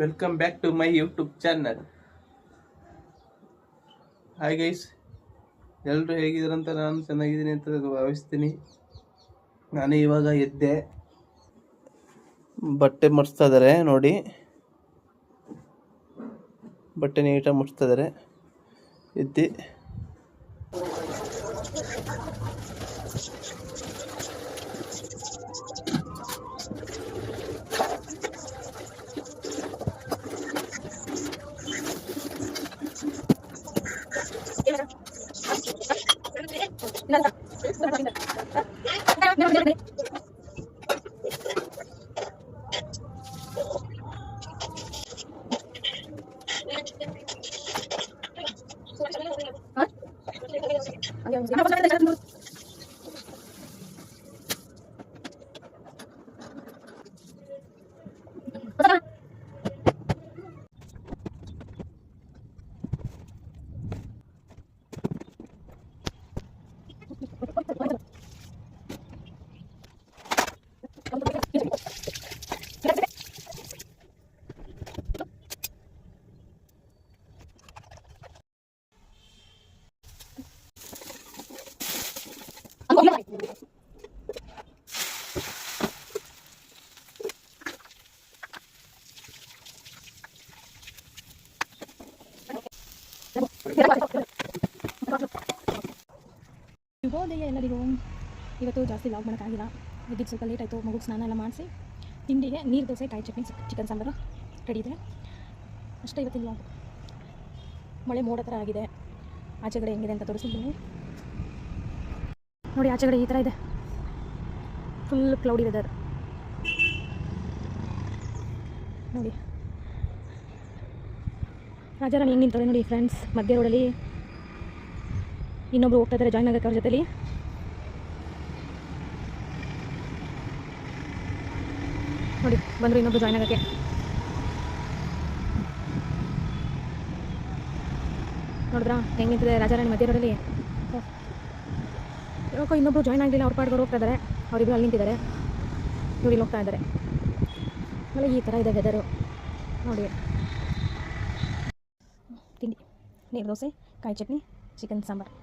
Welcome back to my YouTube channel. Hi guys, ಎಲ್ಲರೂ ಹೇಗಿದ್ದೀರಂತ? ನಾನು ಚೆನ್ನಾಗಿದ್ದೀನಿ ಅಂತ ಭಾವಿಸ್ತೀನಿ. ನಾನು ಇವಾಗ ಎದ್ದೆ, ಬಟ್ಟೆ ಮುಡಿಸ್ತಾ ಇದ್ದಾರೆ ನೋಡಿ, ಬಟ್ಟೆ ನೀಟಾಗಿ ಮುಡಿಸ್ತಾ ಇದ್ದಾರೆ. ಎದ್ದು ಶುಭೋದಯ ಎಲ್ಲರಿಗೂ. ಇವತ್ತು ಜಾಸ್ತಿ ಲಾಗ್ ಮಾಡೋಕ್ಕಾಗಿಲ್ಲ, ಇದ್ದಿದ್ದು ಸ್ವಲ್ಪ ಲೇಟ್ ಆಯಿತು. ಮಗುಗೆ ಸ್ನಾನ ಎಲ್ಲ ಮಾಡಿಸಿ ತಿಂಡಿಗೆ ನೀರು ದೋಸೆ, ಕಾಯಿ ಚಟ್ನಿ, ಚಿಕನ್ ಸಾಂಬಾರು ರೆಡಿ ಇದೆ ಅಷ್ಟೇ ಇವತ್ತಿನ ಲಾಗ್. ಮಳೆ ಮೋಡ ಥರ ಆಗಿದೆ. ಆಚೆಗಡೆ ಹೆಂಗಿದೆ ಅಂತ ತೋರಿಸ್ತೀನಿ ನೋಡಿ. ಆಚೆಗಡೆ ಈ ಥರ ಇದೆ, ಫುಲ್ ಕ್ಲೌಡಿ ವೆದರ್ ನೋಡಿ. ರಾಜಾರಾಣಿ ಹೆಂಗೆ ನಿಂತಾರೆ ನೋಡಿ ಫ್ರೆಂಡ್ಸ್, ಮಧ್ಯ ರೋಡಲ್ಲಿ. ಇನ್ನೊಬ್ರು ಹೋಗ್ತಾ ಇದ್ದಾರೆ ಜಾಯ್ನ್ ಆಗೋಕ್ಕೆ ಅವ್ರ ಜೊತೆಲಿ. ನೋಡಿ ಬಂದರು ಇನ್ನೊಬ್ರು ಜಾಯ್ನ್ ಆಗೋಕ್ಕೆ. ನೋಡಿದ್ರಾ ಹೆಂಗೆ ನಿಂತಿದೆ ರಾಜಾರಾಣಿ ಮಧ್ಯ ರೋಡಲ್ಲಿ. ಯಾಕೋ ಇನ್ನೊಬ್ರು ಜಾಯ್ನ್ ಆಗಲಿಲ್ಲ, ಅವ್ರ ಪಾಡ್ಗಳು ಹೋಗ್ತಾ ಇದ್ದಾರೆ. ಅವರಿಬ್ಬರು ಅಲ್ಲಿ ನಿಂತಿದ್ದಾರೆ, ಇವ್ರು ಇಲ್ಲಿ ಹೋಗ್ತಾ ಇದ್ದಾರೆ. ಆಮೇಲೆ ಈ ಥರ ಇದೆ ವೆದರು ನೋಡಿ. ತಿಂಡಿ ನೀರು ದೋಸೆ, ಕಾಯಿ ಚಟ್ನಿ, ಚಿಕನ್ ಸಾಂಬಾರು.